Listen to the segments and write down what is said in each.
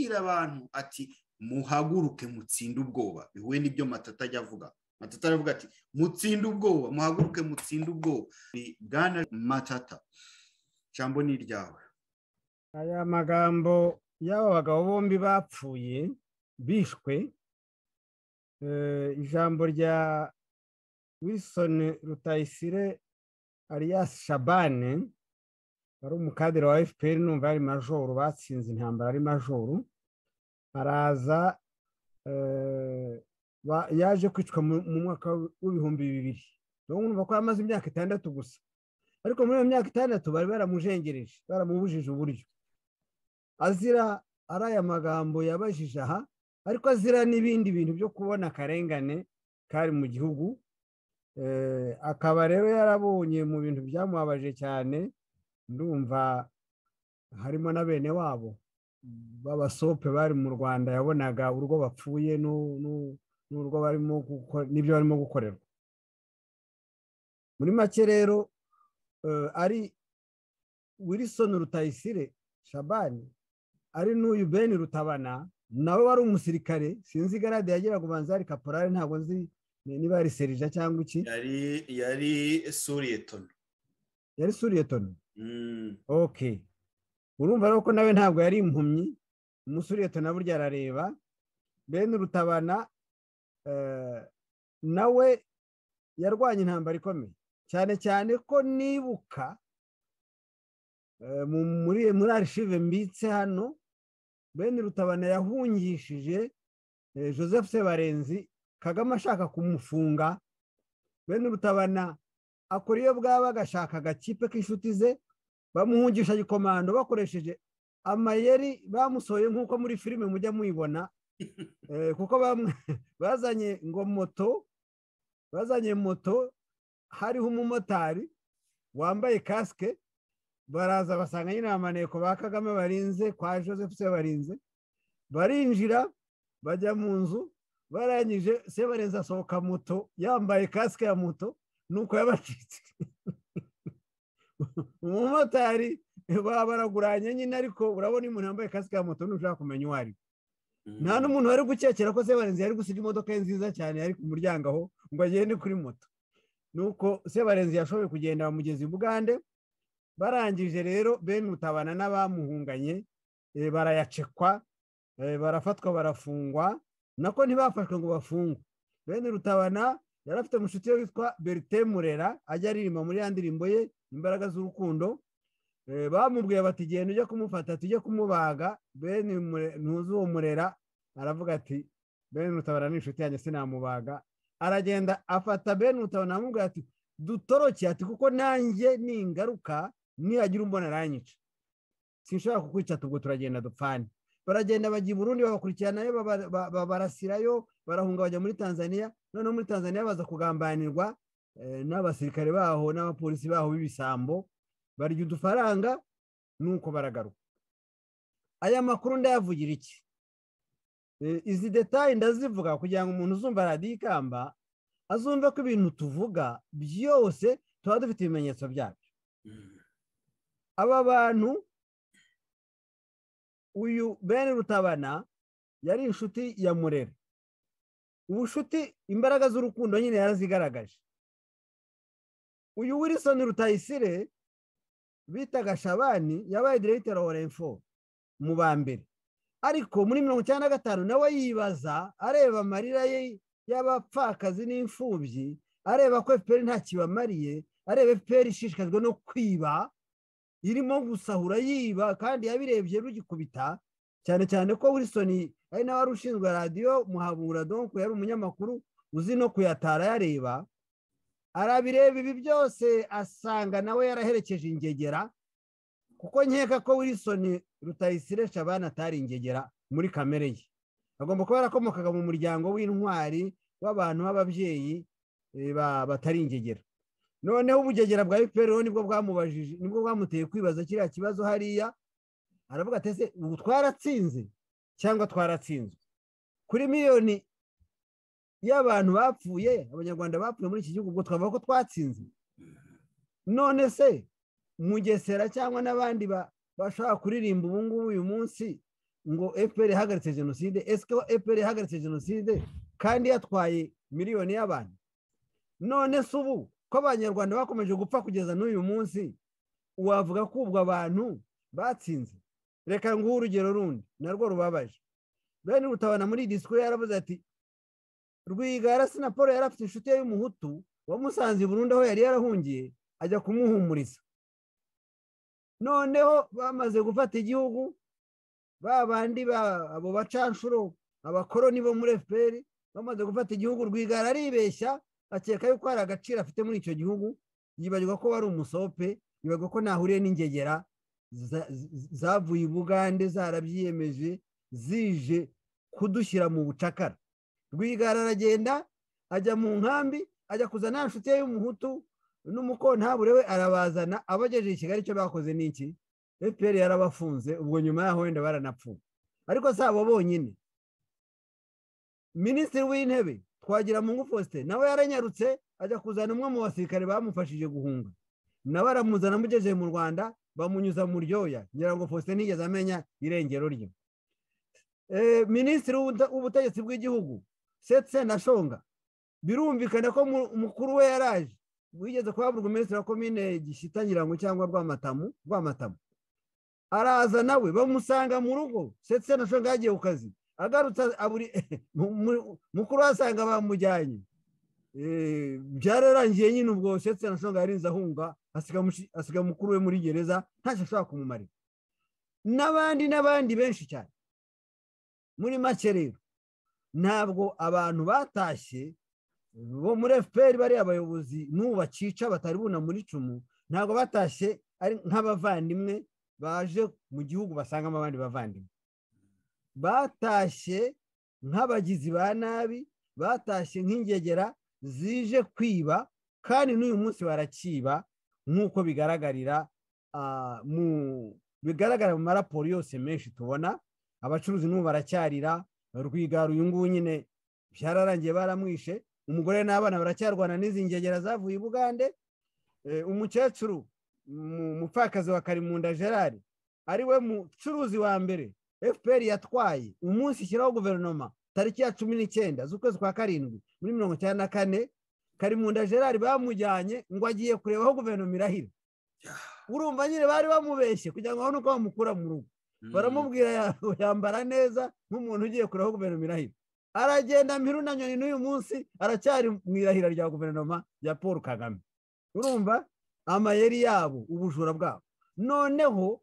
abwira abantu ati muhaguruke mutsinde ubwoba, bihuye n'ibyo Matata ajya avuga. Matata aravuga ati mutsinde ubwoba, muhaguruke mutsinde ubwoba. Bwana Matata, ijambo ni iryawe. Aya magambo y'aba bagabo bombi bapfuye bishwe, ijambo rya Wilson Rutayisire alias Shabane wari umukadere wa FPR, numva ari majoro, batsinze intambara ari majoro, araza yaje kwicwa mu mwaka w'ibihumbi 2000. Numva ko yamaze imyaka 6 gusa, ariko muri iyo myaka 6 bari baramujengereje, baramubujije uburyo azira araya magambo yabajije aha, ariko azira n'ibindi bintu byo kubona akarengane kari mu gihugu. Akaba rero yarabonye mu bintu byamubabaje cyane, ndumva harimo na bene wabo b'abasope bari mu Rwanda, yabonaga urwo bapfuye n'urwo barimo gukora n'ibyo barimo gukorerwa. Muri make rero ari Wilson Rutayisire Shabani, ari n'uyu Ben Rutabana nawe wari umusirikare, sinzi garade yageraga ubanza ari kaporari, ntabwo nzi niba ari serija cyangwa iki. Yari Suriyetono. Yari Suriyetono. Okay. Urumva rero ko nawe ntabwo yari impumyi, umusuriyeto burya arareba. Ben Rutabana nawe yarwanye intambara ikomeye cyane cyane ko nibuka muri archive mbitse hano, Ben Rutabana yahungishije Joseph Sebarenzi, Kagame ashaka kumufunga. Ben Rutabana akora iyo bwaba agashaka agakipe k'inshuti ze, bamuhungisha gikomando bakoresheje amayeri, bamusoye nk'uko muri filime mujya muyibona. Kuko bazanye moto, hariho umumotari wambaye kasike, baraza basanga nyine amaneko ba Kagame barinze kwa Joseph Sebarinze, barinjira bajya mu nzu, barangije Sebarenzi asohoka moto yambaye kasike ya moto, nuko yabacitse. Umumotari baraguranye nyine, ariko urabona umuntu yambaye kasike ya moto ntushaka kumenya uwo ari. Nta n'umuntu wari gukekera ko Sebarenzi yari gusiga imodoka ye nziza cyane yari ku muryango aho ngo agende kuri moto. Nuko Sebarenzi yashoboye kugenda bamugeza i Bugande. Barangije rero Ben Rutabana n'abamuhunganye barayacekwa, barafatwa, barafungwa. Nako ntibafashwe ngo bafungwe. Ben Rutabana yari afite umushuti we witwa Bertin Murera, ajya aririmba muri ya ndirimbo ye Imbaraga z'Urukundo. Bamubwiye bati genda ujye kumufata tujye kumubaga. Ben ntuzi uwo Murera aravuga ati Ben Rutabana ni inshuti yanjye sinamubaga. Aragenda afata Ben Rutabana amubwira ati dutoroke, ati kuko nanjye ningaruka nihagira umbona aranyica, sinshobora kukwica, tubwo turagenda dupfane. Baragenda bajya i Burundi, babakurikiranayo, barasirayo, barahunga bajya muri Tanzania. Noneho muri Tanzania baza kugambanirwa n'abasirikare baho n'abapolisi baho b'ibisambo, barya udufaranga, nuko baragaruka. Aya makuru ndayavugira iki? Izi detail ndazivuga kugira ngo umuntu uzumva Radio Ikamba azumve ko ibintu tuvuga byose tuba dufite ibimenyetso byabyo. Aba bantu, uyu Ben Rutabana yari inshuti ya Murera. Ubushuti, imbaraga z'urukundo nyine yarazigaragaje. Uyu Wilson Rutayisire bitaga Shabani yabaye director wa Renfo mu bambere, ariko muri 1995 nawe yibaza, areba amarira ye y'abapfakazi n'imfubyi, areba ko FPR nta kibamariye, areba FPR ishishikajwe no kwiba, irimo gusahura yiba, kandi yabirebye rugikubita cyane cyane ko Wilson ari nawe wari ushinzwe radio Muhabura, donc yari umunyamakuru uzi no kuyatara yareba. Arabireba ibi byose asanga nawe yaraherekeje ingegera, kuko nkeka ko Wilson Rutayisire Shabana atari ingegera muri kamere ye. Agomba kuba yarakomokaga mu muryango w'intwari w'abantu b'ababyeyi batari ingegera. Noneho ubugegera bwa FPR nibwo bwamubajije, nibwo bwamuteye kwibaza kiriya kibazo hariya. Aravuga ati ese ubu twaratsinze cyangwa twaratsinzwe? Kuri miliyoni y'abantu bapfuye, abanyarwanda bapfuye muri iki gihugu, ubwo twavuga ko twatsinze? None se Mugesera cyangwa n'abandi bashaka kuririmba ubu ngubu uyu munsi ngo FPR ihagaritse jenoside. Ese ko FPR ihagaritse jenoside kandi yatwaye miliyoni y'abantu? None se ubu ko abanyarwanda bakomeje gupfa kugeza n'uyu munsi wavuga ko ubwo abantu batsinze? Reka nguhe urugero rundi narwo rubabaje. Bene Rutabana muri disikuru yaravuze ati Rwigara na Paul yari afite inshuti ye y'umuhutu wamusanze i Burundi aho yari yarahungiye ajya kumuhumuriza. Noneho bamaze gufata igihugu babandi abo bacanshuro abakoroni bo muri FPR bamaze gufata igihugu, Rwigara aribeshya akeka yuko hari agaciro afite muri icyo gihugu, yibagirwa ko wari umusope, yibagirwa ko nahuriye n'ingegera zavuye i Bugande zarabyiyemeje zije kudushyira mu bucakara. Rwigara aragenda ajya mu nkambi ajya kuzana inshuti ye y'umuhutu n'umukontabure we arabazana, abagejeje i Kigali icyo bakoze n'iki? FPR yarabafunze, ubwo nyuma yaho wenda baranapfuye. Ariko si abo bonyine. Minisitiri w'intebe Twagiramungu Faustin nawe yaranyarutse ajya kuzana umwe mu basirikare bamufashije guhunga, nawe aramuzana amugejeje mu Rwanda bamunyuza mu Ryoya, ngira ngo Faustin ntigeze amenya irengero rye. Minisitiri w'ubutegetsi bw'igihugu Sendashonga birumvikana ko mukuru we yaraje, wigeze kuba burugumesitiri wa komine Gishyita ngira ngo cyangwa Rwamatamu, araza nawe bamusanga mu rugo. Sendashonga yagiye ku kazi, agarutse mukuru asanga bamujyanye. Byararangiye nyine ubwo Sendashonga yarinze ahunga, asiga mukuru we muri gereza ntacyo ashobora kumumarira. N'abandi benshi cyane. Muri make rero ntabwo abantu batashye bo muri FPR bari abayobozi n'ubu bacica batari buna muri cumu, ntabwo batashye ari nk'abavandimwe baje mu gihugu basangamo abandi bavandimwe. Batashye nk'abagizi ba nabi, batashye nk'ingegera zije kwiba, kandi n'uyu munsi barakiba nk'uko bigaragarira mu maraporo yose menshi tubona. Abacuruzi n'ubu baracyarira. Rwigara uyu nguyu nyine byararangiye baramwishe, umugore n'abana baracyarwana n'izi ngegera zavuye i Bugande. Umukecuru umupfakazi wa Karimunda Gerard ari we mucuruzi wa mbere FPR yatwaye umunsi ishyiraho guverinoma tariki ya 19 z'ukwezi kwa karindwi muri 1994. Karimunda Gerard bamujyanye ngo agiye kureba aho guverinoma irahira. Urumva nyine bari bamubeshye kugira ngo babone uko bamukura mu rugo. Baramubwira yambara neza nk'umuntu ugiye kureba aho guverinoma irahira. Aragenda mpiru na nyoni n'uyu munsi aracyari mu irahira rya guverinoma ya Paul Kagame. Urumva amayeri yabo, ubujura bwabo. Noneho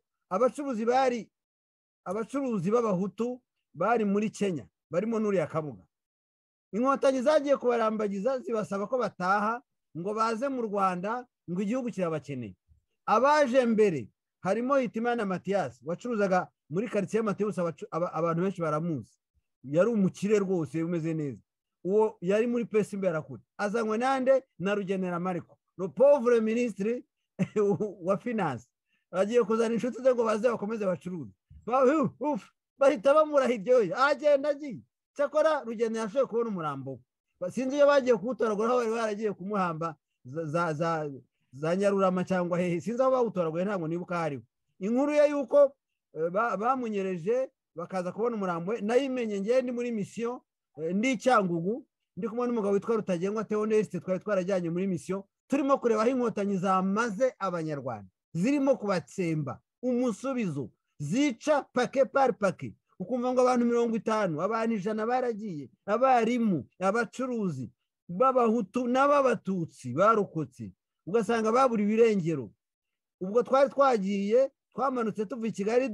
abacuruzi b'abahutu bari muri Kenya barimo n'uriya Kabuga, Inkotanyi zagiye kubarambagiza zibasaba ko bataha ngo baze mu Rwanda ngo igihugu kirabakeneye. Abaje mbere harimo Hitimana Mathias wacuruzaga muri quartier Mateus, abantu benshi baramuzi, yari umukire rwose umeze neza. Uwo yari muri pesi imbere akuri, azanywe nande na Rugenera Mariko, le pauvre ministre wa finance, agiye kuzana inshuti ze ngo baze bakomeze bacuruze. Bahita bamurahiryoye agenda agiye. Cyakora Rugenera yashoboye kubona umurambo, sinzi iyo bagiye kuwutoragura aho bari baragiye kumuhamba za Nyarurama cyangwa hehe, sinzi aho bawutoraguye, ntabwo nibuka hariho. Inkuru ye yuko bamunyereje bakaza kubona umurambo we nayimenye ngiye ndi muri mission ndi Cyangugu, ndi kumwe n'umugabo witwa Rutagengwa Theoneste, twari twarajyanye muri mission turimo kureba aho Inkotanyi zamaze abanyarwanda, zirimo kubatsemba umusubizo, zica pake par pake. Ukumva ngo abantu 50, abantu 100 baragiye, abarimu, abacuruzi b'abahutu n'ababatutsi barokotse, ugasanga baburi birengero. Ubwo twari twagiye twamanutse tuva i Kigali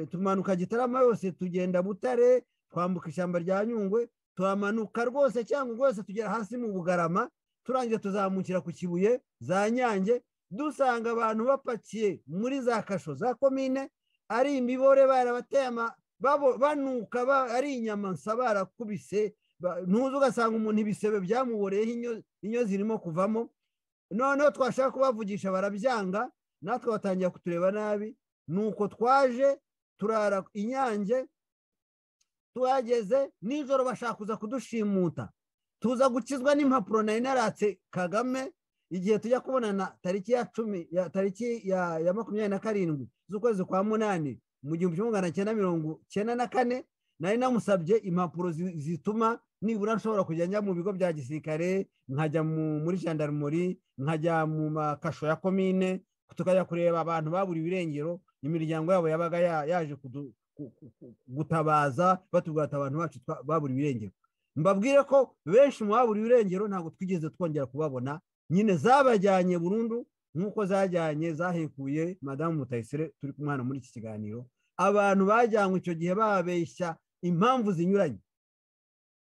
tumanuka Gitarama yose tugenda Butare, twambuka ishyamba rya Nyungwe, turamanuka rwose cyangwa rwose tugera hasi mu Bugarama, turangiye tuzamukira ku Kibuye za Nyange, dusanga abantu bapakiye muri za kasho za komine, ari imibore barabateye banuka ari inyama nsabara kubise, ntuzi ugasanga umuntu ibisebe byamuboreyeho inyo zirimo kuvamo. Noneho twashaka kubavugisha barabyanga, natwe batangira kutureba nabi. Nuko twaje turara Inyange, tuhageze nijoro bashaka kuza kudushimuta, tuza gukizwa n'impapuro nari naratse Kagame igihe tujya kubonana tariki ya 27 z'ukwezi kwa 8 mu 1994 nari namusabye impapuro zituma nibura nshobora kujya njya mu bigo bya gisirikare, nkajya muri gendarmerie, nkajya mu makasho ya komine, tukajya kureba abantu baburiwe irengero, imiryango yabo yabaga yaje gutabaza batubwira ati abantu bacu baburiwe irengero. Mbabwire ko benshi mu baburiwe irengero ntabwo twigeze twongera kubabona, nyine zabajyanye burundu nk'uko zahekuye madamu Mutayisire turi kumwe hano muri iki kiganiro. Abantu bajyanywe icyo gihe babeshya impamvu zinyuranye,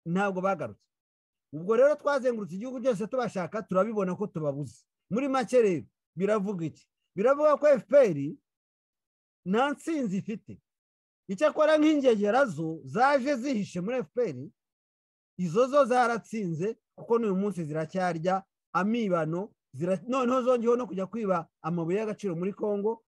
ntabwo bagarutse. Ubwo rero twazengurutse igihugu cyose tubashaka, turabibona ko tubabuze. Muri make rero biravuga iki? Biravuga ko FPR nta nsinzi ifite. Icyakora nk'ingegera zo zaje zihishe muri FPR, izo zo zaratsinze kuko n'uyu munsi ziracyarya amibano, noneho zongeyeho no kujya kwiba amabuye y'agaciro muri Kongo,